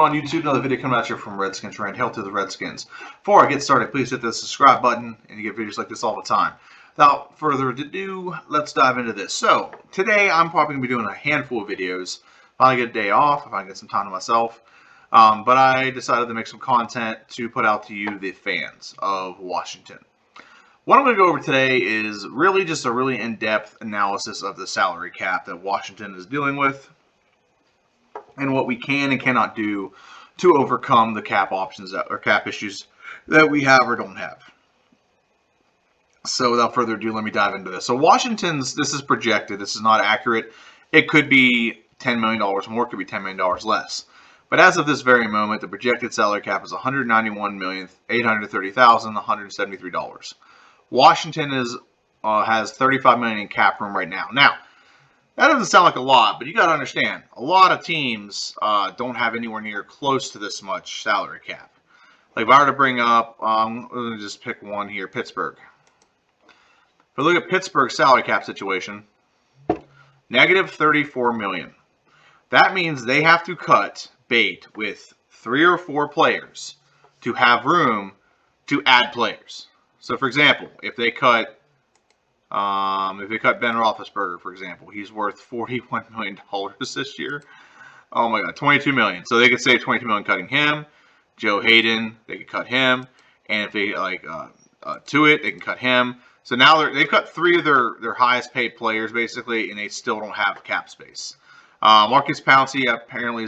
on YouTube? Another video coming at you from Redskins Rant. Hail to the Redskins. Before I get started, please hit the subscribe button, and you get videos like this all the time. Without further ado, let's dive into this. So, today I'm probably going to be doing a handful of videos. If I get a day off, if I get some time to myself. But I decided to make some content to put out to you, the fans of Washington. What I'm going to go over today is really just a really in-depth analysis of the salary cap that Washington is dealing with, and what we can and cannot do to overcome the cap options or cap issues that we have or don't have. So without further ado, let me dive into this. So Washington's, this is projected, this is not accurate. It could be $10 million more, it could be $10 million less. But as of this very moment, the projected salary cap is $191,830,173. Washington has $35 million in cap room right now. Now, that doesn't sound like a lot, but you got to understand, a lot of teams don't have anywhere near close to this much salary cap. Like if I were to bring up, let me just pick one here, Pittsburgh. If we look at Pittsburgh's salary cap situation, negative $34 million. That means they have to cut bait with 3 or 4 players to have room to add players. So, for example, if they cut Ben Roethlisberger, for example, he's worth $41 million this year. Oh my God, $22 million. So they could save $22 million cutting him. Joe Hayden, they could cut him, and if they like Tuitt, they can cut him. So now they've cut 3 of their highest paid players basically, and they still don't have cap space. Marcus Pouncey apparently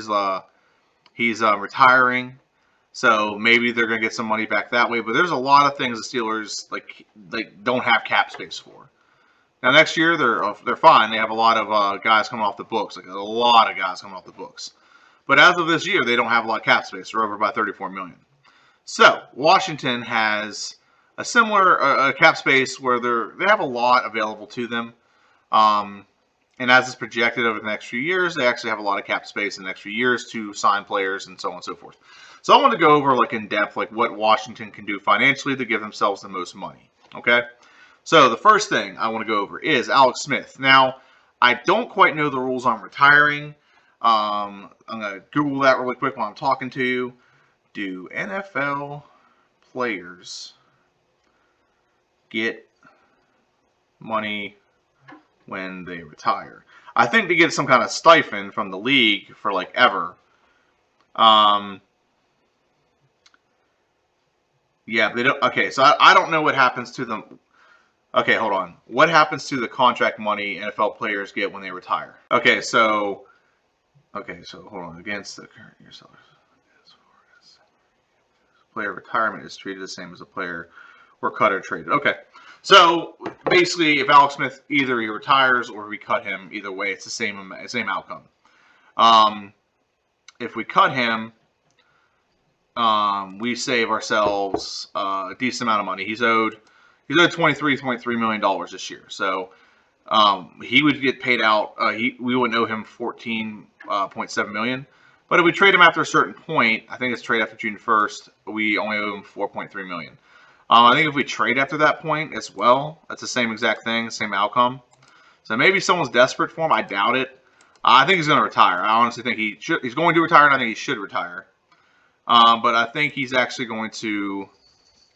he's retiring. So maybe they're going to get some money back that way. But there's a lot of things the Steelers don't have cap space for. Now next year they're fine. They have a lot of guys coming off the books, like a lot of guys coming off the books. But as of this year, they don't have a lot of cap space. They're over by $34 million. So Washington has a similar cap space where they have a lot available to them. And as it's projected over the next few years, they actually have a lot of cap space in the next few years to sign players and so on and so forth. So I want to go over in depth what Washington can do financially to give themselves the most money. Okay? So the first thing I want to go over is Alex Smith. Now, I don't quite know the rules on retiring. I'm going to Google that really quick while I'm talking to you. Do NFL players get money when they retire? I think they get some kind of stipend from the league for ever. Yeah, they don't. Okay, so I don't know what happens to them. Okay, hold on. What happens to the contract money NFL players get when they retire? Okay, so hold on. Against the current year salaries, player retirement is treated the same as a player or cut or traded. Okay, so basically, if Alex Smith either he retires or we cut him, either way, it's the same outcome. If we cut him, we save ourselves a decent amount of money. He's owed $23 million this year. So he would get paid out. We wouldn't owe him $14.7 million. But if we trade him after a certain point, I think it's trade after June 1st, we only owe him $4.3 million. I think if we trade after that point as well, that's the same exact thing, same outcome. So maybe someone's desperate for him. I doubt it. I think he's going to retire. I honestly think he's going to retire, and I think he should retire. But I think he's actually going to.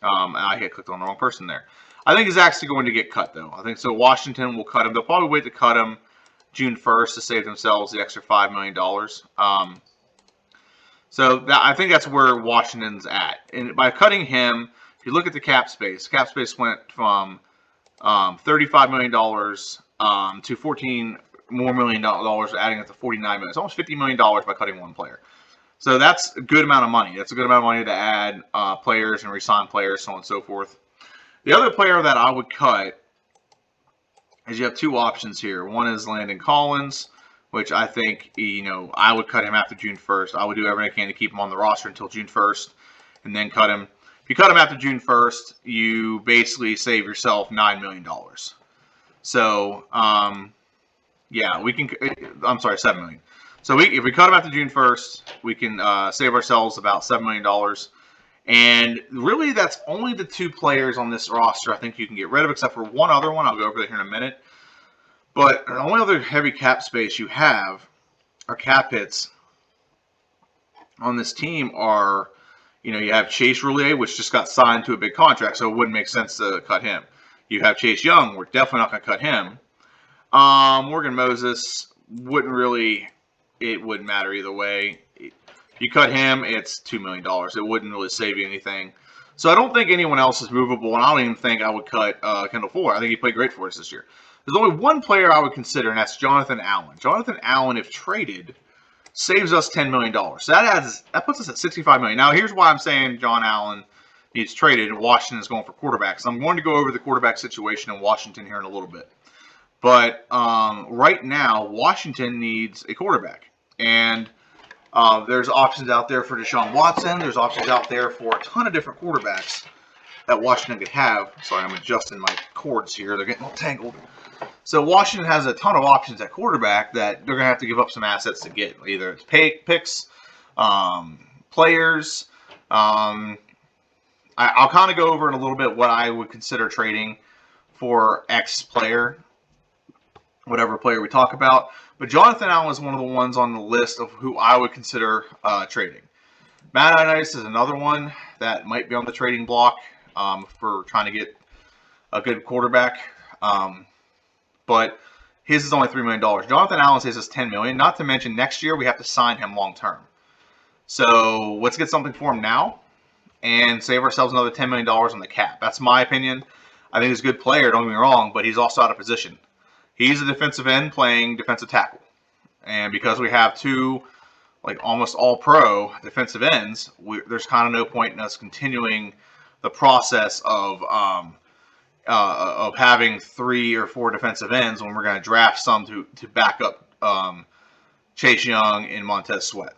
I clicked on the wrong person there. I think he's actually going to get cut, though. I think so. Washington will cut him. They'll probably wait to cut him June 1st to save themselves the extra $5 million. I think that's where Washington's at. And by cutting him, if you look at the cap space went from $35 million to $14 more million, adding up to $49 million. It's almost $50 million by cutting one player. So that's a good amount of money. That's a good amount of money to add players and re-sign players, so on and so forth. The other player that I would cut is you have 2 options here. One is Landon Collins, which I think, I would cut him after June 1st. I would do everything I can to keep him on the roster until June 1st and then cut him. If you cut him after June 1st, you basically save yourself $9 million. So, yeah, we can, I'm sorry, $7 million. So if we cut him after June 1st, we can save ourselves about $7 million. And really, that's only the 2 players on this roster I think you can get rid of, except for one other one. I'll go over that here in a minute. But the only other heavy cap space you have are cap hits on this team are, you have Chase Roullier, which just got signed to a big contract, so it wouldn't make sense to cut him. You have Chase Young, we're definitely not going to cut him. Morgan Moses it wouldn't matter either way. You cut him, it's $2 million. It wouldn't really save you anything. So I don't think anyone else is movable, and I don't even think I would cut Kendall Fuller. I think he played great for us this year. There's only one player I would consider, and that's Jonathan Allen. Jonathan Allen, if traded, saves us $10 million. So that puts us at $65 million. Now, here's why I'm saying John Allen needs traded, and Washington is going for quarterbacks. I'm going to go over the quarterback situation in Washington here in a little bit. But right now, Washington needs a quarterback. And there's options out there for Deshaun Watson. There's options out there for a ton of different quarterbacks that Washington could have. Sorry, I'm adjusting my cords here. They're getting all tangled. So Washington has a ton of options at quarterback that they're going to have to give up some assets to get. Either it's picks, players. I'll kind of go over in a little bit what I would consider trading for X player, whatever player we talk about. But Jonathan Allen is one of the ones on the list of who I would consider trading. Matt Ioannidis is another one that might be on the trading block for trying to get a good quarterback. But his is only $3 million. Jonathan Allen says it's $10 million. Not to mention next year we have to sign him long term. So let's get something for him now and save ourselves another $10 million on the cap. That's my opinion. I think he's a good player, don't get me wrong, but he's also out of position. He's a defensive end playing defensive tackle. And because we have two, almost all-pro defensive ends, there's kind of no point in us continuing the process of having 3 or 4 defensive ends when we're going to draft some to back up Chase Young and Montez Sweat.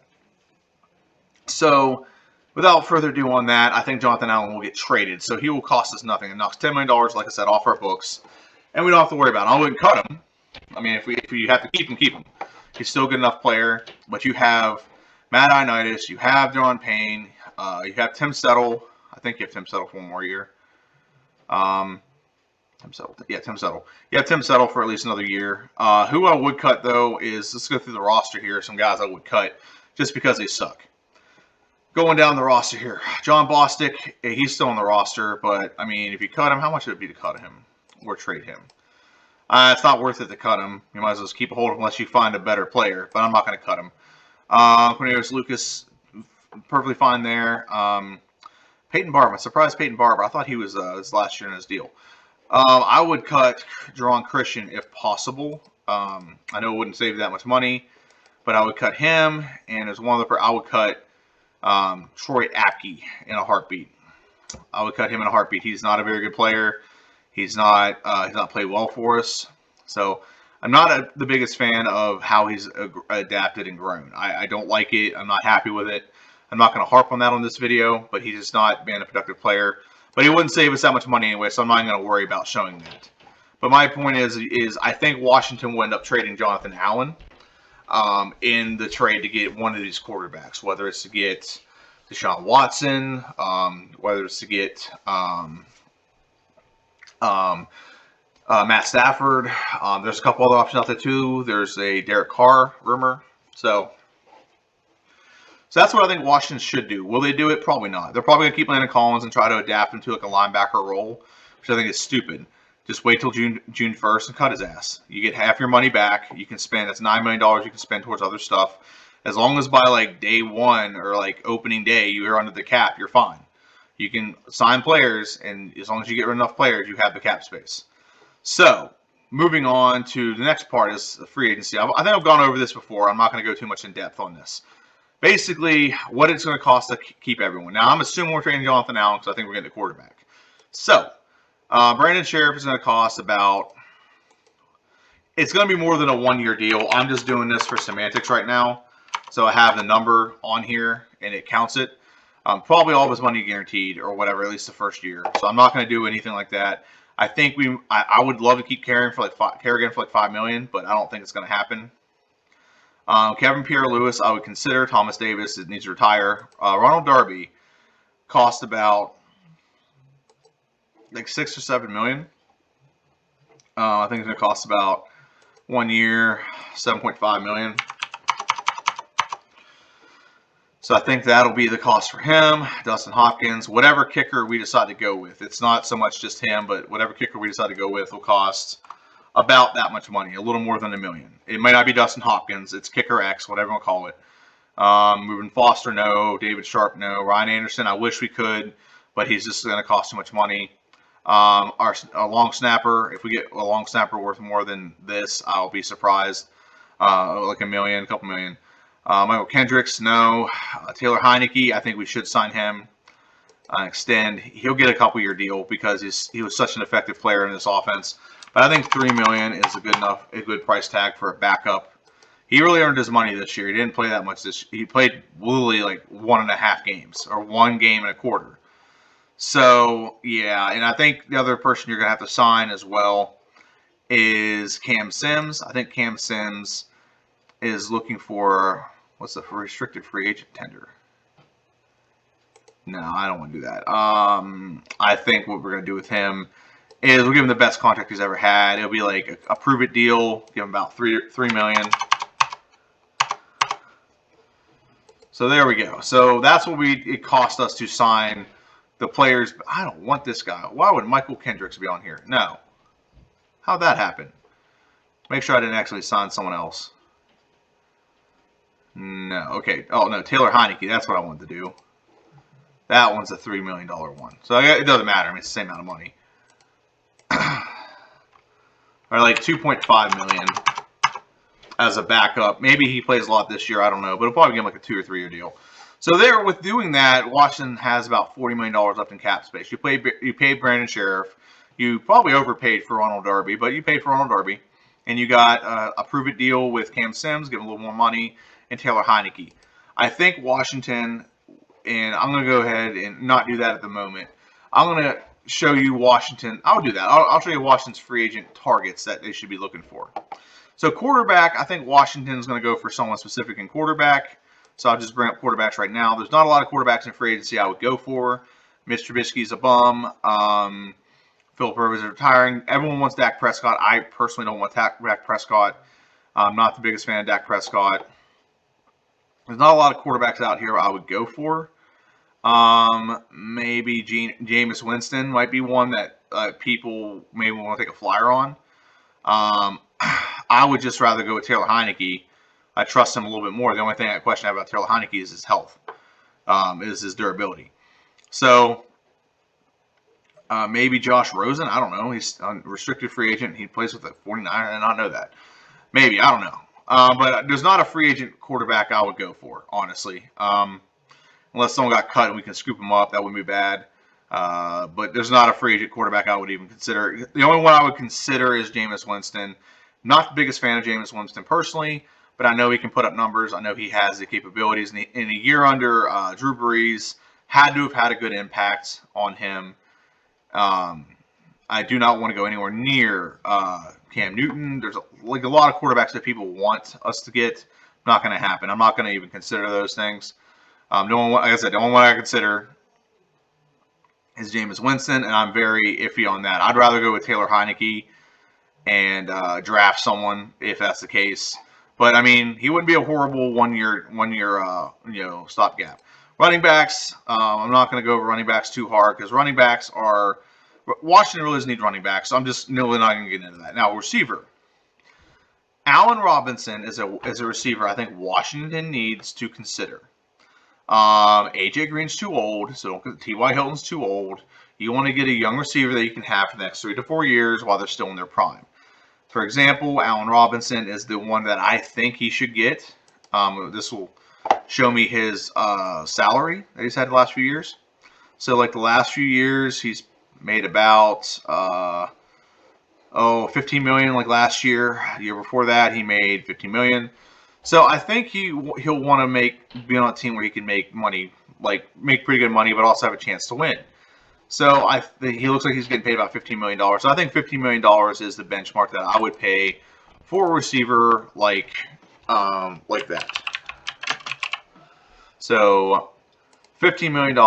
So, without further ado on that, I think Jonathan Allen will get traded. So he will cost us nothing. It knocks $10 million, like I said, off our books. And we don't have to worry about it. I wouldn't cut him. I mean, if you have to keep him, keep him. He's still a good enough player. But you have Matt Ioannidis. You have John Payne. You have Tim Settle. I think you have Tim Settle for one more year. Tim Settle. Yeah, Tim Settle. You have Tim Settle for at least another year. Who I would cut, though, is, let's go through the roster here. Some guys I would cut just because they suck. Going down the roster here. John Bostic, he's still on the roster. But, I mean, if you cut him, how much would it be to cut him? Or trade him? It's not worth it to cut him. You might as well just keep a hold of him unless you find a better player. But I'm not going to cut him. Cornelius Lucas, perfectly fine there. Peyton Barber. I'm surprised Peyton Barber. I thought he was his last year in his deal. I would cut Jerron Christian if possible. I know it wouldn't save that much money, but I would cut him. And as one of the, I would cut Troy Apke in a heartbeat. I would cut him in a heartbeat. He's not a very good player. He's not played well for us. So I'm not the biggest fan of how he's adapted and grown. I don't like it. I'm not happy with it. I'm not going to harp on that on this video, but he's just not been a productive player. But he wouldn't save us that much money anyway, so I'm not going to worry about showing that. But my point is I think Washington will end up trading Jonathan Allen in the trade to get one of these quarterbacks, whether it's to get Deshaun Watson, whether it's to get Matt Stafford. There's a couple other options out there too. There's a Derek Carr rumor. So that's what I think Washington should do. Will they do it? Probably not. They're probably going to keep Landon Collins and try to adapt him to a linebacker role, which I think is stupid. Just wait till June 1st and cut his ass. You get half your money back. You can spend, that's $9 million you can spend towards other stuff. As long as by day 1 or opening day you're under the cap, you're fine. You can sign players, and as long as you get enough players, you have the cap space. So, moving on to the next part is the free agency. I think I've gone over this before. I'm not going to go too much in depth on this. Basically, what it's going to cost to keep everyone. Now, I'm assuming we're trading Jonathan Allen because I think we're getting a quarterback. So, Brandon Sheriff is going to cost about, it's going to be more than a 1-year deal. I'm just doing this for semantics right now. So I have the number on here, and it counts it. Probably all of his money guaranteed or whatever, at least the first year. So I'm not going to do anything like that. I think I would love to keep Kerrigan for $5 million, but I don't think it's going to happen. Kevin Pierre-Louis, I would consider. Thomas Davis needs to retire. Ronald Darby cost about $6 or $7 million. I think it's going to cost about 1 year, $7.5 million. So I think that'll be the cost for him. Dustin Hopkins, whatever kicker we decide to go with. It's not so much just him, but whatever kicker we decide to go with will cost about that much money, a little more than $1 million. It might not be Dustin Hopkins. It's kicker X, whatever you want to call it. Moving Foster, no. David Sharp, no. Ryan Anderson, I wish we could, but he's just going to cost too much money. Our long snapper, if we get a long snapper worth more than this, I'll be surprised. Like $1 million, a couple million. Michael Kendricks, no. Taylor Heineke, I think we should sign him. Extend. He'll get a couple-year deal because he was such an effective player in this offense. But I think $3 million is a good price tag for a backup. He really earned his money this year. He didn't play that much he played literally like 1.5 games or 1 game and a quarter. So, yeah, and I think the other person you're going to have to sign as well is Cam Sims. I think Cam Sims is looking for, what's the restricted free agent tender? No, I don't want to do that. I think what we're going to do with him is we'll give him the best contract he's ever had. It'll be like a prove-it deal, give him about $3 million. So there we go. So that's what it cost us to sign the players. I don't want this guy. Why would Michael Kendricks be on here? No. How'd that happen? Make sure I didn't actually sign someone else. No. Okay. Oh, no. Taylor Heineke. That's what I wanted to do. That one's a $3 million one. So it doesn't matter. I mean, it's the same amount of money. Or like $2.5 million as a backup. Maybe he plays a lot this year. I don't know. But it'll probably give him like a 2 or 3 year deal. So there, with doing that, Washington has about $40 million left in cap space. You paid Brandon Sheriff. You probably overpaid for Ronald Darby, but you paid for Ronald Darby. And you got a prove-it deal with Cam Sims, give him a little more money, and Taylor Heineke. I think Washington, and I'm going to go ahead and not do that at the moment. I'm going to show you Washington. I'll do that. I'll show you Washington's free agent targets that they should be looking for. So quarterback, I think Washington's going to go for someone specific in quarterback. So I'll just bring up quarterbacks right now. There's not a lot of quarterbacks in free agency I would go for. Mitch Trubisky's a bum. Philip Rivers is retiring. Everyone wants Dak Prescott. I personally don't want Dak Prescott. I'm not the biggest fan of Dak Prescott. There's not a lot of quarterbacks out here I would go for. Maybe Jameis Winston might be one that people maybe want to take a flyer on. I would just rather go with Taylor Heineke. I trust him a little bit more. The only thing I question about Taylor Heineke is his health, is his durability. So maybe Josh Rosen. I don't know. He's a restricted free agent. He plays with the 49ers. I did not know that. Maybe. I don't know. But there's not a free agent quarterback I would go for, honestly. Unless someone got cut and we can scoop him up, that wouldn't be bad. But there's not a free agent quarterback I would even consider. The only one I would consider is Jameis Winston. Not the biggest fan of Jameis Winston personally, but I know he can put up numbers. I know he has the capabilities. And in a year under Drew Brees, had to have had a good impact on him. I do not want to go anywhere near Cam Newton. There's a lot of quarterbacks that people want us to get. Not going to happen. I'm not going to even consider those things. Like I said, the only one I consider is Jameis Winston, and I'm very iffy on that. I'd rather go with Taylor Heineke and draft someone if that's the case. But I mean, he wouldn't be a horrible one year stopgap. Running backs, I'm not going to go over running backs too hard because running backs are Washington really doesn't need running backs, so I'm just really not going to get into that. Now, receiver. Allen Robinson is a receiver I think Washington needs to consider. AJ Green's too old, so T.Y. Hilton's too old. You want to get a young receiver that you can have for the next 3 to 4 years while they're still in their prime. For example, Allen Robinson is the one that I think he should get. This will show me his salary that he's had the last few years. So, like the last few years, he's made about $15 million. Like last year, the year before that, he made $15 million. So I think he'll want to be on a team where he can make money, like make pretty good money, but also have a chance to win. So he looks like he's getting paid about $15 million. So I think $15 million is the benchmark that I would pay for a receiver like that. So $15 million.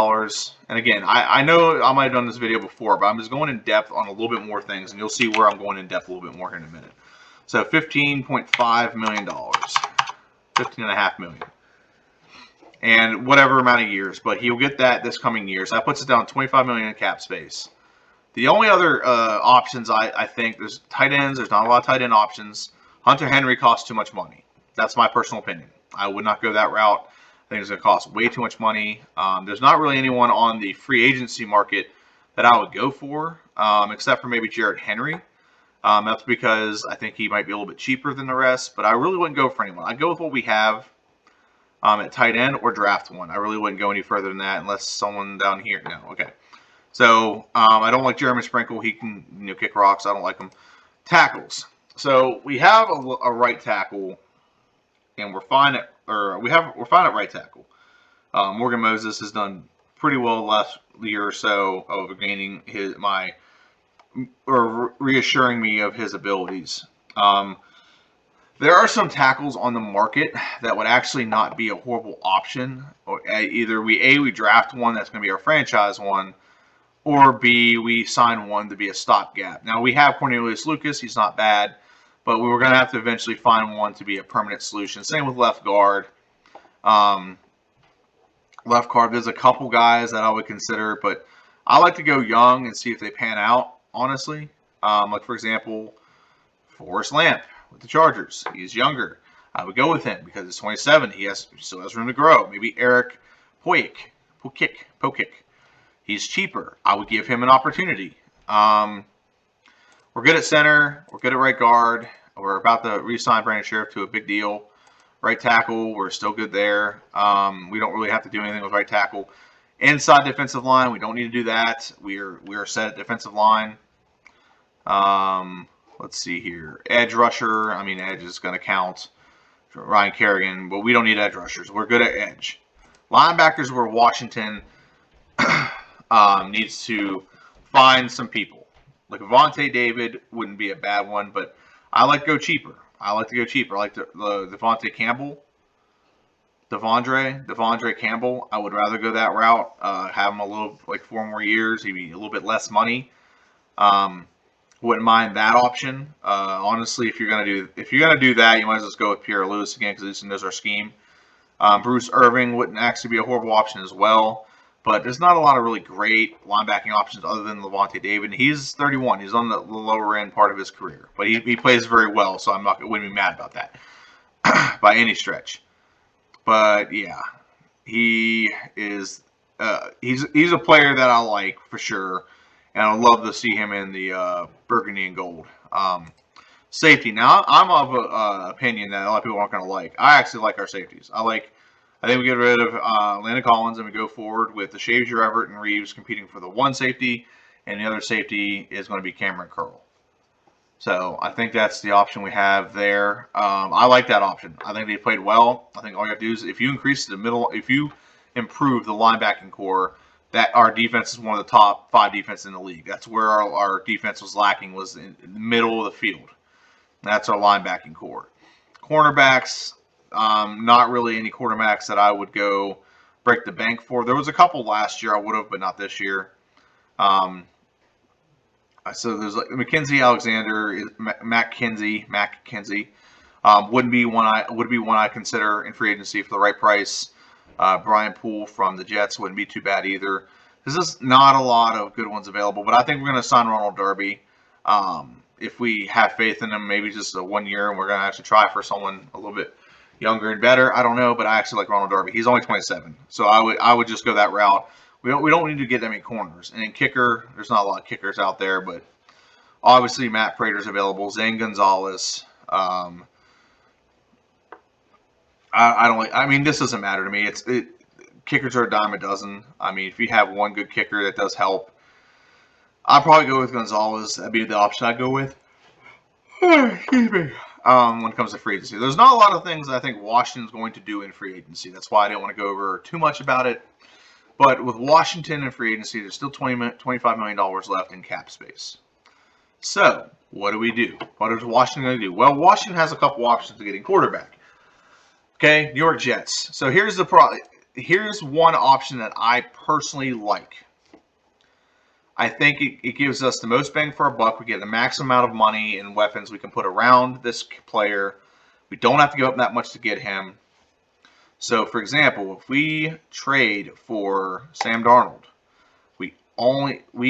And again, I know I might have done this video before, but I'm just going in depth on a little bit more things, and you'll see where I'm going in depth a little bit more here in a minute. So $15.5 million. $15.5 million. and whatever amount of years, but he'll get that this coming year. So that puts it down $25 million in cap space. The only other options I think there's tight ends. There's not a lot of tight end options. Hunter Henry costs too much money. That's my personal opinion. I would not go that route. I think it's going to cost way too much money. There's not really anyone on the free agency market that I would go for, except for maybe Jarrett Henry. That's because I think he might be a little bit cheaper than the rest, but I really wouldn't go for anyone. I'd go with what we have at tight end or draft one. I really wouldn't go any further than that unless someone down here. No, okay. So I don't like Jeremy Sprinkle. He can kick rocks. I don't like him. Tackles. So we have a right tackle, and we're fine at we're fine at right tackle. Morgan Moses has done pretty well the last year or so of gaining reassuring me of his abilities. There are some tackles on the market that would actually not be a horrible option. Or either we draft one that's going to be our franchise one, or B, we sign one to be a stopgap. Now, we have Cornelius Lucas. He's not bad, but we were going to have to eventually find one to be a permanent solution. Same with left guard. Left guard, there's a couple guys that I would consider, but I like to go young and see if they pan out, honestly. Like, for example, Forrest Lamp with the Chargers. He's younger. I would go with him because he's 27. He still has room to grow. Maybe Eric Pokic. He's cheaper. I would give him an opportunity. We're good at center. We're good at right guard. We're about to re-sign Brandon Sheriff to a big deal. Right tackle, we're still good there. We don't really have to do anything with right tackle. Inside defensive line, we don't need to do that. We are set at defensive line. Let's see here. Edge rusher. I mean, edge is going to count. Ryan Kerrigan, but we don't need edge rushers. We're good at edge. Linebackers, where Washington needs to find some people. Like Avonte David wouldn't be a bad one, but I like to go cheaper. I like the Devontae Campbell. Devondre Campbell. I would rather go that route. Have him a little, like 4 more years. He'd be a little bit less money. Wouldn't mind that option. Honestly, if you're gonna do that, you might as well just go with Pierre Lewis again because he knows our scheme. Bruce Irving wouldn't actually be a horrible option as well. But there's not a lot of really great linebacking options other than Levante David. He's 31. He's on the lower end part of his career. But he plays very well, so wouldn't be mad about that by any stretch. But, yeah, he is he's a player that I like for sure. And I'd love to see him in the burgundy and gold. Safety. Now, I'm of an opinion that a lot of people aren't going to like. I actually like our safeties. I think we get rid of Landon Collins and we go forward with the Shazier, Everett, and Reeves competing for the one safety, and the other safety is going to be Cameron Curl. So I think that's the option we have there. I like that option. I think they played well. I think all you have to do is if you increase the middle, if you improve the linebacking core, that our defense is one of the top 5 defenses in the league. That's where our defense was lacking, was in the middle of the field. That's our linebacking core. Cornerbacks. Not really any quarterbacks that I would go break the bank for. There was a couple last year I would have, but not this year. So there's like Mackenzie Alexander, Mac Kinsey, would be one I consider in free agency for the right price. Brian Poole from the Jets wouldn't be too bad either. There's just not a lot of good ones available, but I think we're going to sign Ronald Darby. If we have faith in him, maybe just a 1 year, and we're going to actually try for someone a little bit younger and better. I don't know, but I actually like Ronald Darby. He's only 27, so I would just go that route. We don't need to get that many corners. And in kicker, there's not a lot of kickers out there, but obviously Matt Prater's available. Zane Gonzalez. I don't like. I mean, this doesn't matter to me. Kickers are a dime a dozen. I mean, if you have one good kicker, that does help. I'll probably go with Gonzalez. That'd be the option I'd go with. Excuse me. When it comes to free agency, there's not a lot of things I think Washington's going to do in free agency. That's why I didn't want to go over too much about it. But with Washington and free agency, there's still $25 million left in cap space. So, what do we do? What is Washington going to do? Well, Washington has a couple options to getting quarterback. Okay, New York Jets. So here's one option that I personally like. I think it gives us the most bang for our buck. We get the max amount of money and weapons we can put around this player. We don't have to give up that much to get him. So, for example, if we trade for Sam Darnold, we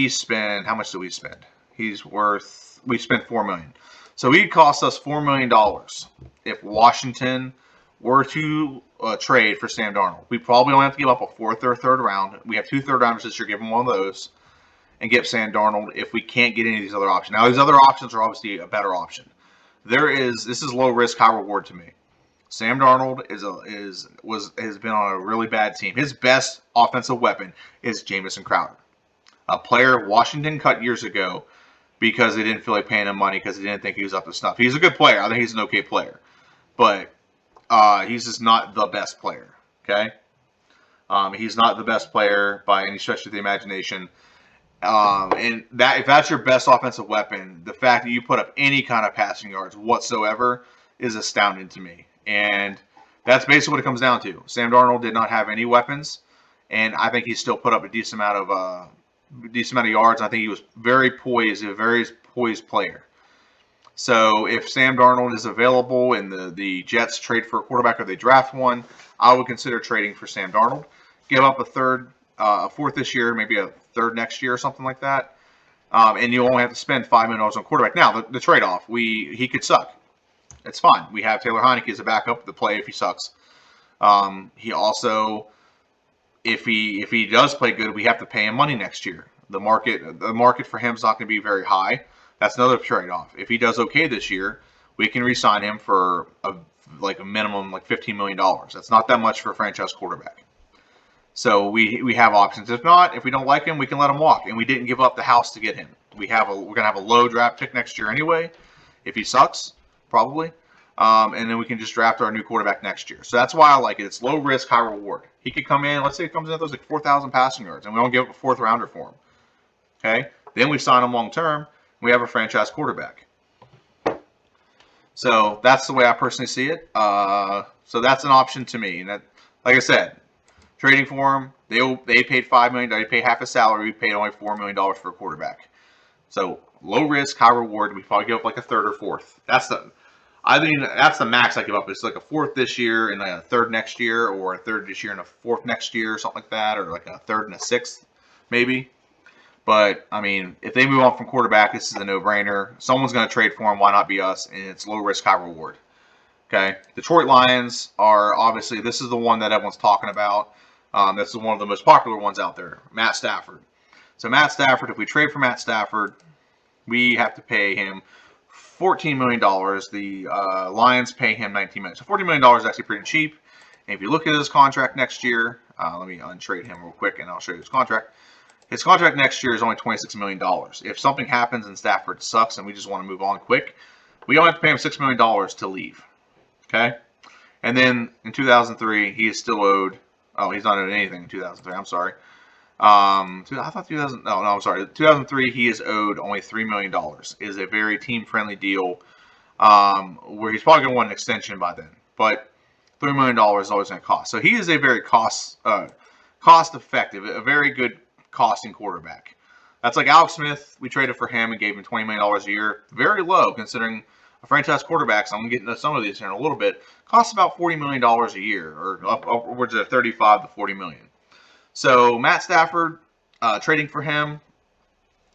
spend, how much do we spend? We spent $4 million. So he cost us $4 million if Washington were to trade for Sam Darnold. We probably only have to give up a fourth or third round. We have 2 third rounders this year. Give them one of those and get Sam Darnold if we can't get any of these other options. Now, these other options are obviously a better option. This is low risk, high reward to me. Sam Darnold has been on a really bad team. His best offensive weapon is Jamison Crowder, a player Washington cut years ago because they didn't feel like paying him money because they didn't think he was up to snuff. He's a good player. I think he's an okay player, but he's just not the best player. Okay, he's not the best player by any stretch of the imagination. And that if that's your best offensive weapon, the fact that you put up any kind of passing yards whatsoever is astounding to me. And that's basically what it comes down to. Sam Darnold did not have any weapons, and I think he still put up a decent amount of yards. I think he was very poised, a very poised player. So if Sam Darnold is available and the Jets trade for a quarterback or they draft one, I would consider trading for Sam Darnold. Give up a fourth this year, maybe a third next year or something like that. And you only have to spend $5 million on quarterback. Now, the trade-off, he could suck. It's fine. We have Taylor Heinicke as a backup to play if he sucks. He also, if he does play good, we have to pay him money next year. The market for him is not going to be very high. That's another trade-off. If he does okay this year, we can re-sign him for a minimum like $15 million. That's not that much for a franchise quarterback. So we have options. If not, if we don't like him, we can let him walk. And we didn't give up the house to get him. We're gonna have a low draft pick next year anyway. If he sucks, probably. And then we can just draft our new quarterback next year. So that's why I like it. It's low risk, high reward. He could come in. Let's say he comes in with those like 4,000 passing yards, and we don't give up a fourth rounder for him. Okay. Then we sign him long term. We have a franchise quarterback. So that's the way I personally see it. So that's an option to me. And that, like I said, trading for him, they paid $5 million. They paid half his salary. We paid only $4 million for a quarterback. So low risk, high reward. We probably give up like a third or fourth. That's the max I give up. It's like a fourth this year and a third next year, or a third this year and a fourth next year, or something like that, or like a third and a sixth, maybe. But I mean, if they move on from quarterback, this is a no-brainer. Someone's going to trade for him. Why not be us? And it's low risk, high reward. Okay. Detroit Lions are obviously, this is the one that everyone's talking about. This is one of the most popular ones out there. Matt Stafford. So Matt Stafford, if we trade for Matt Stafford, we have to pay him $14 million. The Lions pay him $19 million. So $14 million is actually pretty cheap. And if you look at his contract next year, let me untrade him real quick and I'll show you his contract. His contract next year is only $26 million. If something happens and Stafford sucks and we just want to move on quick, we only have to pay him $6 million to leave. Okay? And then in 2003, he is still owed. Oh, he's not owed anything in 2003. I'm sorry. I thought 2000. No, I'm sorry. 2003, he is owed only $3 million. It is a very team-friendly deal, where he's probably going to want an extension by then. But $3 million is always going to cost. So he is a very cost-effective, a very good costing quarterback. That's like Alex Smith. We traded for him and gave him $20 million a year. Very low considering a franchise quarterback. So I'm going to get into some of these here in a little bit. Costs about $40 million a year, or upwards of $35 to $40 million. So Matt Stafford, trading for him,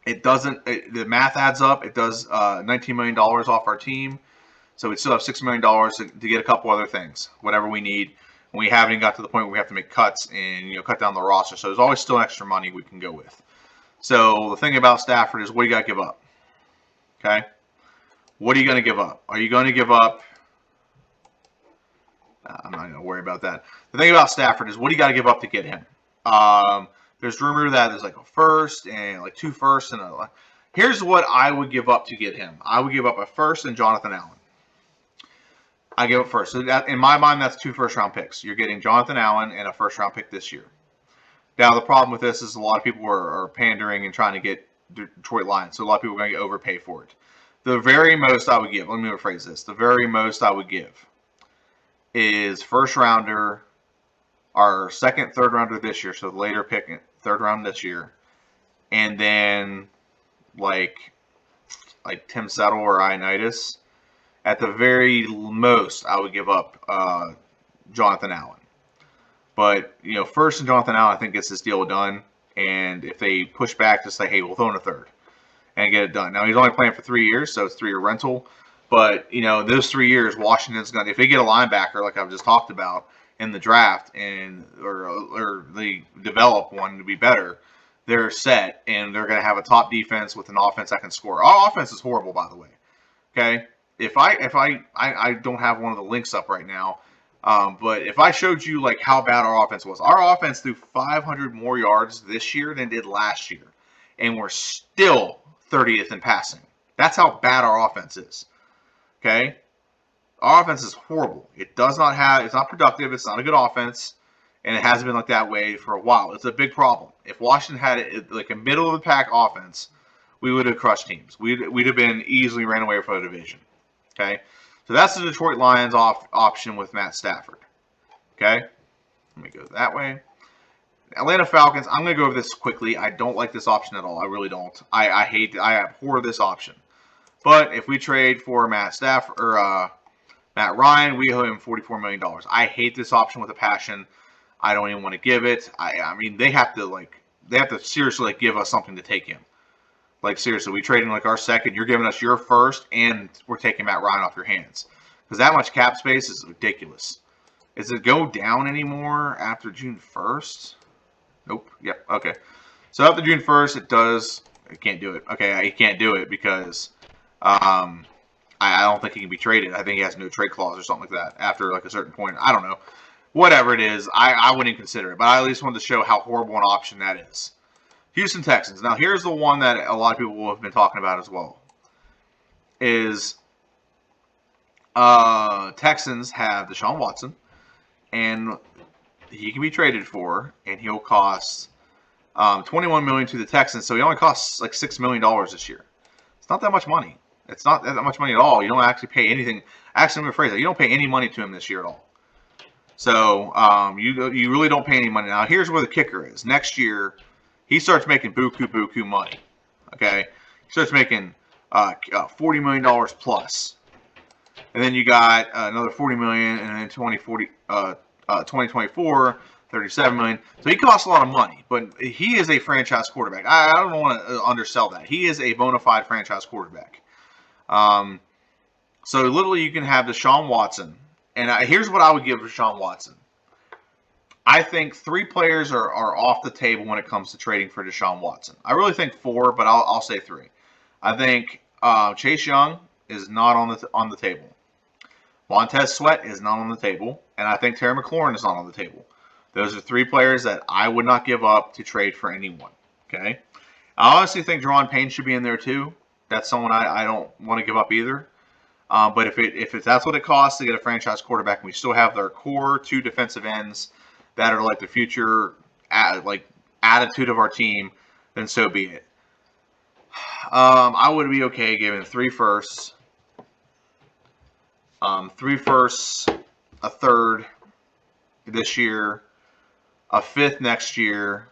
the math adds up. It does $19 million off our team. So we still have $6 million to get a couple other things, whatever we need. And we haven't even got to the point where we have to make cuts and cut down the roster. So there's always still extra money we can go with. So the thing about Stafford is, what do you got to give up? Okay? What are you going to give up? Are you going to give up? I'm not going to worry about that. The thing about Stafford is, what do you got to give up to get him? There's rumor that there's like a first and like 2 firsts. Here's what I would give up to get him. I would give up a first and Jonathan Allen. I give up first. So that, in my mind, that's 2 first-round picks. You're getting Jonathan Allen and a first-round pick this year. Now, the problem with this is a lot of people are pandering and trying to get Detroit Lions. So a lot of people are going to get overpaid for it. The very most I would give, let me rephrase this. The very most I would give is first-rounder, our second, third-rounder this year. So the later pick, third round this year. And then like Tim Settle or Ioannidis. At the very most, I would give up Jonathan Allen. But, first and Jonathan Allen, I think, gets this deal done. And if they push back, just say, hey, we'll throw in a third and get it done. Now, he's only playing for 3 years, so it's 3-year rental. But, those 3 years, Washington's going to, if they get a linebacker like I've just talked about in the draft or they develop one to be better, they're set, and they're going to have a top defense with an offense that can score. Our offense is horrible, by the way. Okay? If I don't have one of the links up right now, but if I showed you like how bad our offense was, our offense threw 500 more yards this year than did last year, and we're still 30th in passing. That's how bad our offense is. Okay, our offense is horrible. It's not productive. It's not a good offense, and it hasn't been like that way for a while. It's a big problem. If Washington had like a middle of the pack offense, we would have crushed teams. We'd have been easily ran away for the division. Okay, so that's the Detroit Lions option with Matt Stafford. Okay, let me go that way. Atlanta Falcons, I'm going to go over this quickly. I don't like this option at all. I really don't. I abhor this option. But if we trade for Matt Ryan, we owe him $44 million. I hate this option with a passion. I don't even want to give it. I mean, they have to seriously give us something to take him. Like, seriously, we trade him like our second. You're giving us your first, and we're taking Matt Ryan off your hands. Because that much cap space is ridiculous. Does it go down anymore after June 1st? Nope. Yep. Okay. So after June 1st, it does. I can't do it. Okay, he can't do it because I don't think he can be traded. I think he has no trade clause or something like that after like a certain point. I don't know. Whatever it is, I wouldn't even consider it. But I at least wanted to show how horrible an option that is. Houston Texans. Now, here's the one that a lot of people have been talking about as well. Is Texans have Deshaun Watson, and he can be traded for, and he'll cost $21 million to the Texans. So he only costs like $6 million this year. It's not that much money. It's not that much money at all. You don't actually pay anything. Actually, I'm going to rephrase that. You don't pay any money to him this year at all. So you really don't pay any money. Now, here's where the kicker is. Next year, he starts making buku money. Okay, he starts making $40 million plus, and then you got another $40 million, and then 2024, $37 million. So he costs a lot of money, but he is a franchise quarterback. I don't want to undersell that. He is a bona fide franchise quarterback. So literally, you can have Deshaun Watson, and here's what I would give Deshaun Watson. I think 3 players are off the table when it comes to trading for Deshaun Watson. I really think 4, but I'll say 3. I think Chase Young is not on the table. Montez Sweat is not on the table, and I think Terry McLaurin is not on the table. Those are 3 players that I would not give up to trade for anyone. Okay, I honestly think Jerron Payne should be in there too. That's someone I don't want to give up either. But if that's what it costs to get a franchise quarterback, and we still have their core 2 defensive ends that are like the future attitude of our team, then so be it. I would be okay giving 3 firsts, 3 firsts, a third this year, a 5th next year.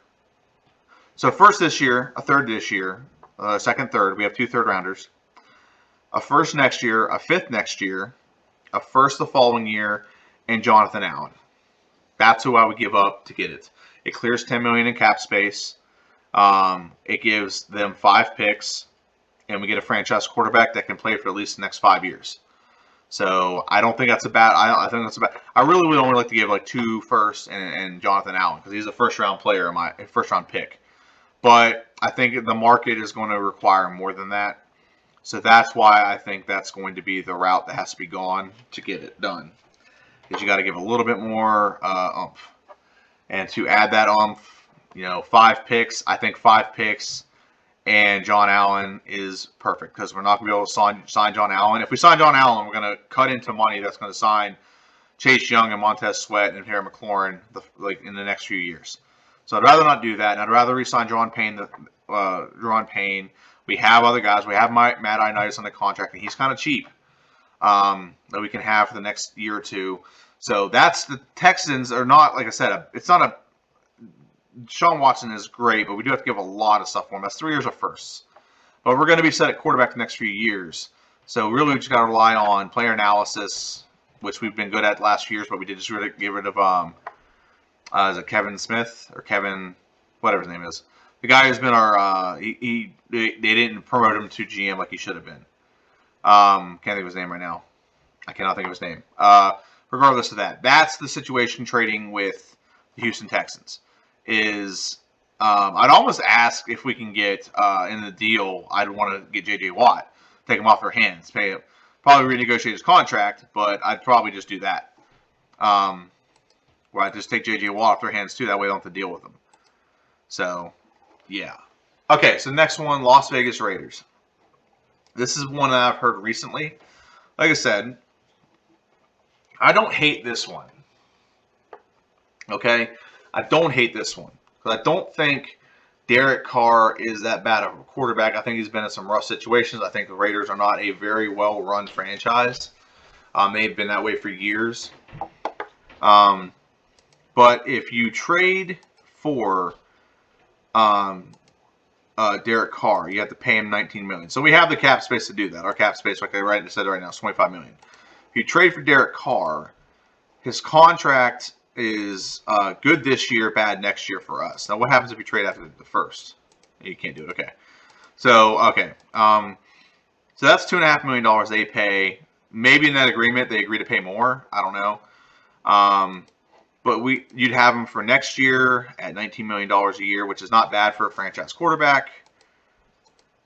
So first this year, a third this year, second, third. We have 2 third-rounders. A first next year, a 5th next year, a first the following year, and Jonathan Allen. That's who I would give up to get it. It clears $10 million in cap space. It gives them 5 picks, and we get a franchise quarterback that can play for at least the next 5 years. So I don't think that's a bad. I think that's a bad. I really would only like to give like 2 firsts and Jonathan Allen because he's a first-round player, my first-round pick. But I think the market is going to require more than that. So that's why I think that's going to be the route that has to be gone to get it done. Is you got to give a little bit more oomph. And to add that oomph, 5 picks. I think 5 picks and John Allen is perfect because we're not going to be able to sign John Allen. If we sign John Allen, we're going to cut into money that's going to sign Chase Young and Montez Sweat and Terry McLaurin in the next few years. So I'd rather not do that, and I'd rather re-sign Jerron Payne. We have other guys. We have Matt Ioannidis on the contract, and he's kind of cheap that we can have for the next year or 2. So that's the Texans are not, like I said, it's not a Deshaun Watson is great, but we do have to give a lot of stuff for him. That's 3 years of firsts. But we're going to be set at quarterback the next few years. So really we just got to rely on player analysis, which we've been good at the last few years, but we did just really get rid of Is it Kevin Smith or Kevin, whatever his name is? The guy who's been our they didn't promote him to GM like he should have been. Can't think of his name right now. I cannot think of his name. Regardless of that, that's the situation trading with the Houston Texans. Is I'd almost ask if we can get in the deal. I'd want to get J.J. Watt, take him off their hands, pay him, probably renegotiate his contract, but I'd probably just do that. Where I just take J.J. Watt off their hands too. That way I don't have to deal with them. So, yeah. Okay, so the next one, Las Vegas Raiders. This is one that I've heard recently. Like I said, I don't hate this one. Okay? I don't hate this one. Because I don't think Derek Carr is that bad of a quarterback. I think he's been in some rough situations. I think the Raiders are not a very well-run franchise. They've been that way for years. But if you trade for Derek Carr, you have to pay him $19 million. So we have the cap space to do that. Our cap space, like I said right now, is $25 million. If you trade for Derek Carr, his contract is good this year, bad next year for us. Now, what happens if you trade after the first? You can't do it. Okay. So that's $2.5 million they pay. Maybe in that agreement they agree to pay more. I don't know. But you'd have him for next year at $19 million a year, which is not bad for a franchise quarterback.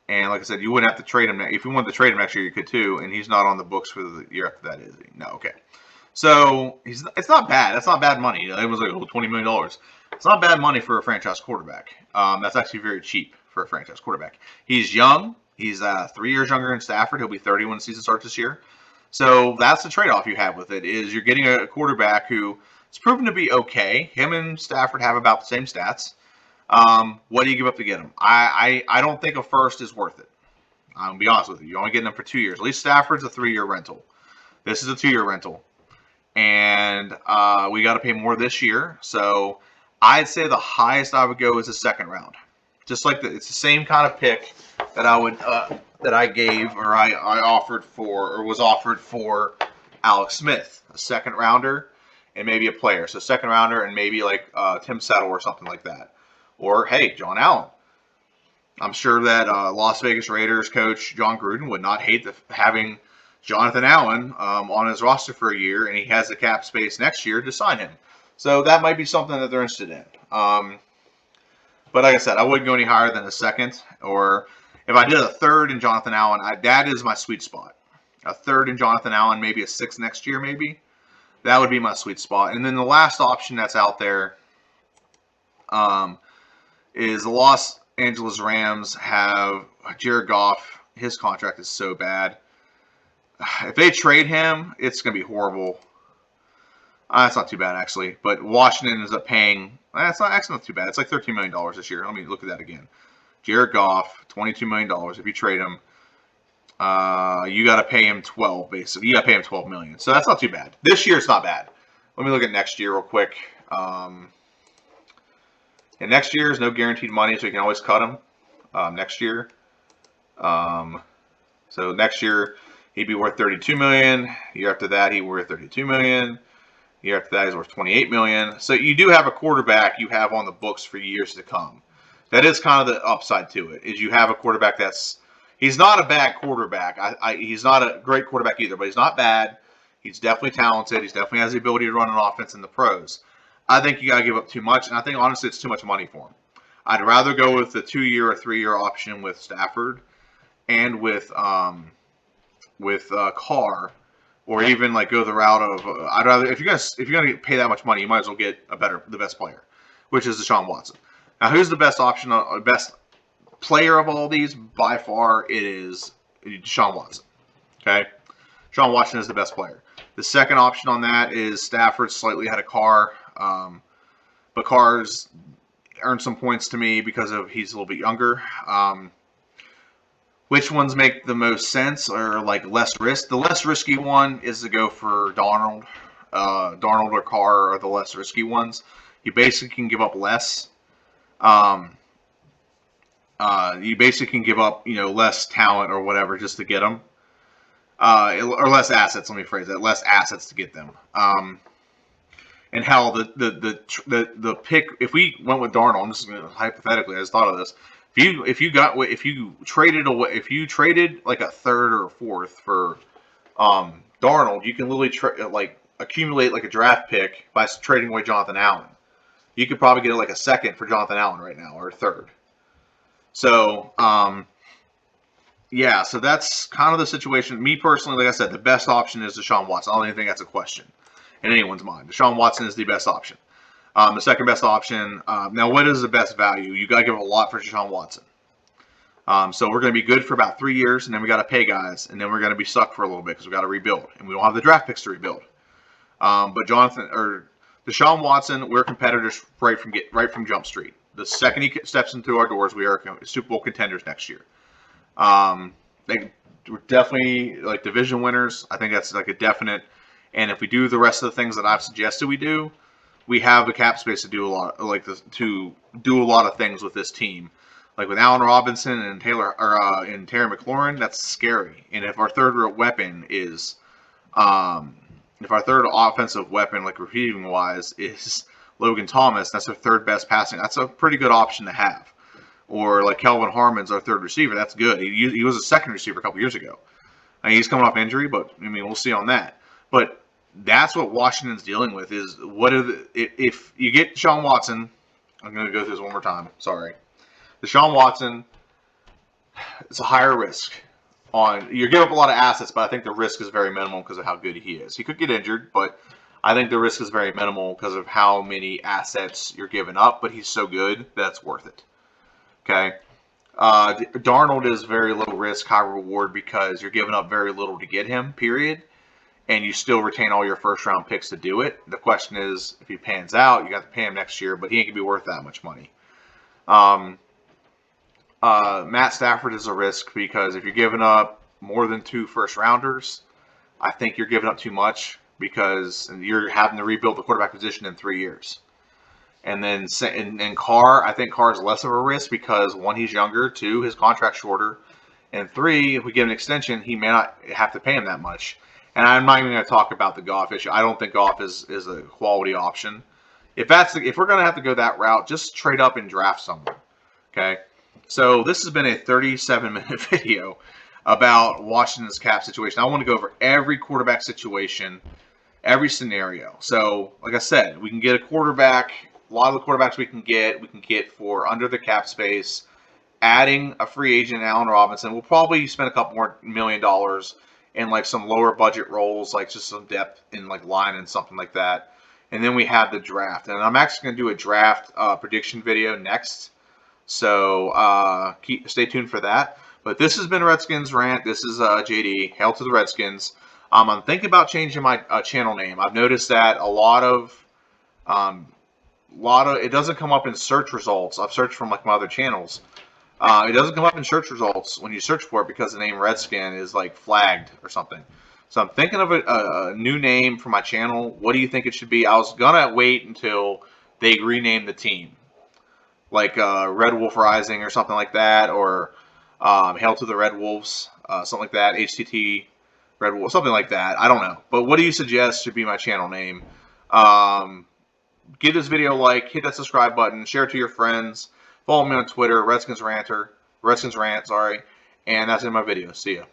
And like I said, you wouldn't have to trade him. If you wanted to trade him next year, you could too. And he's not on the books for the year after that, is he? No, okay. So it's not bad. That's not bad money. It was like $20 million. It's not bad money for a franchise quarterback. That's actually very cheap for a franchise quarterback. He's young. He's 3 years younger than Stafford. He'll be 30 when the season starts this year. So that's the trade-off you have with it, is you're getting a quarterback who it's proven to be okay. Him and Stafford have about the same stats. What do you give up to get him? I don't think a first is worth it. I'm going to be honest with you. You're only getting them for 2 years. At least Stafford's a 3-year rental. This is a 2-year rental. And we got to pay more this year. So I'd say the highest I would go is a second round. Just like it's the same kind of pick that I would that I gave or I offered for or was offered for Alex Smith, a second rounder. And maybe a player. So second rounder and maybe like Tim Settle or something like that. Or, hey, John Allen. I'm sure that Las Vegas Raiders coach John Gruden would not hate having Jonathan Allen on his roster for a year, and he has the cap space next year to sign him. So that might be something that they're interested in. But like I said, I wouldn't go any higher than a second. Or if I did a third in Jonathan Allen, that is my sweet spot. A third in Jonathan Allen, maybe a sixth next year, maybe. That would be my sweet spot. And then the last option that's out there is the Los Angeles Rams have Jared Goff. His contract is so bad. If they trade him, it's going to be horrible. It's not too bad, actually. But Washington ends up paying. It's not actually not too bad. It's like $13 million this year. Let me look at that again. Jared Goff, $22 million. If you trade him, you got to pay him 12, basically. You got to pay him $12 million. So that's not too bad. This year, it's not bad. Let me look at next year real quick. And next year is no guaranteed money, so you can always cut him next year. So next year, he'd be worth $32 million. Year after that, he'd be worth $32 million. Year after that, he's worth $28 million. So you do have a quarterback you have on the books for years to come. That is kind of the upside to it, is you have a quarterback he's not a bad quarterback. He's not a great quarterback either, but he's not bad. He's definitely talented. He definitely has the ability to run an offense in the pros. I think you got to give up too much, and I think, honestly, it's too much money for him. I'd rather go with the 2-year or 3-year option with Stafford and with Carr, or even like go the route of I'd rather if you're gonna pay that much money, you might as well get the best player, which is Deshaun Watson. Now, who's the best option, best player of all these? By far, it is Deshaun Watson. Okay, Deshaun Watson is the best player. The second option on that is Stafford, slightly ahead of Carr, but Carr's earned some points to me because he's a little bit younger. Which ones make the most sense or like less risk? The less risky one is to go for Darnold. Darnold or Carr are the less risky ones. You basically can give up less. You basically can give up, less talent or whatever just to get them. Or less assets, let me phrase that. Less assets to get them. and how the pick. If we went with Darnold, I'm just hypothetically, I just thought of this. If you traded away, if you traded like a third or a fourth for Darnold, you can literally like accumulate like a draft pick by trading away Jonathan Allen. You could probably get like a second for Jonathan Allen right now, or a third. So yeah, so that's kind of the situation. Me personally, like I said, the best option is Deshaun Watson. I don't even think that's a question in anyone's mind. Deshaun Watson is the best option. The second best option. Now, what is the best value? You got to give a lot for Deshaun Watson. So we're going to be good for about 3 years, and then we got to pay guys, and then we're going to be stuck for a little bit because we got to rebuild, and we don't have the draft picks to rebuild. But Deshaun Watson, we're competitors right from Jump Street. The second he steps into our doors, we are Super Bowl contenders next year. We're definitely like division winners. I think that's like a definite. And if we do the rest of the things that I've suggested we do, we have the cap space to do a lot, to do a lot of things with this team. Like with Allen Robinson and Terry McLaurin, that's scary. And if our third weapon is, if our third offensive weapon, like receiving wise, is Logan Thomas, that's our third best passing. That's a pretty good option to have. Or like Kelvin Harmon's our third receiver. That's good. He was a second receiver a couple years ago. I mean, he's coming off injury, but I mean, we'll see on that. But that's what Washington's dealing with. Is if you get Deshaun Watson? I'm going to go through this one more time. Sorry, Deshaun Watson. It's a higher risk. You're giving up a lot of assets, but I think the risk is very minimal because of how good he is. He could get injured, but I think the risk is very minimal because of how many assets you're giving up. But he's so good that's worth it. Okay. Darnold is very low risk, high reward because you're giving up very little to get him, period. And you still retain all your first round picks to do it. The question is, if he pans out, you got to pay him next year, but he ain't going to be worth that much money. Matt Stafford is a risk because if you're giving up more than 2 first rounders, I think you're giving up too much because you're having to rebuild the quarterback position in 3 years. And then Carr, I think Carr is less of a risk because 1, he's younger, 2, his contract's shorter, and 3, if we give an extension, he may not have to pay him that much. And I'm not even going to talk about the Goff issue. I don't think Goff is a quality option. If we're going to have to go that route, just trade up and draft someone. Okay. So this has been a 37-minute video about Washington's cap situation. I want to go over every quarterback situation, every scenario. So, like I said, we can get a quarterback. A lot of the quarterbacks we can get for under the cap space. Adding a free agent, Allen Robinson, we'll probably spend a couple more $1 million in like some lower budget roles, like just some depth in like line and something like that. And then we have the draft. And I'm actually going to do a draft prediction video next. So stay tuned for that. But this has been Redskins Rant. This is JD. Hail to the Redskins. I'm thinking about changing my channel name. I've noticed that a lot of it doesn't come up in search results. I've searched from like my other channels. It doesn't come up in search results when you search for it because the name Redskin is like flagged or something. So I'm thinking of a new name for my channel. What do you think it should be? I was gonna wait until they rename the team, like Red Wolf Rising or something like that, or Hail to the Red Wolves, something like that. HTT Red Wolf, something like that. I don't know. But what do you suggest should be my channel name? Give this video a like, hit that subscribe button, share it to your friends, follow me on Twitter, Redskins Rant, sorry, and that's in my video. See ya.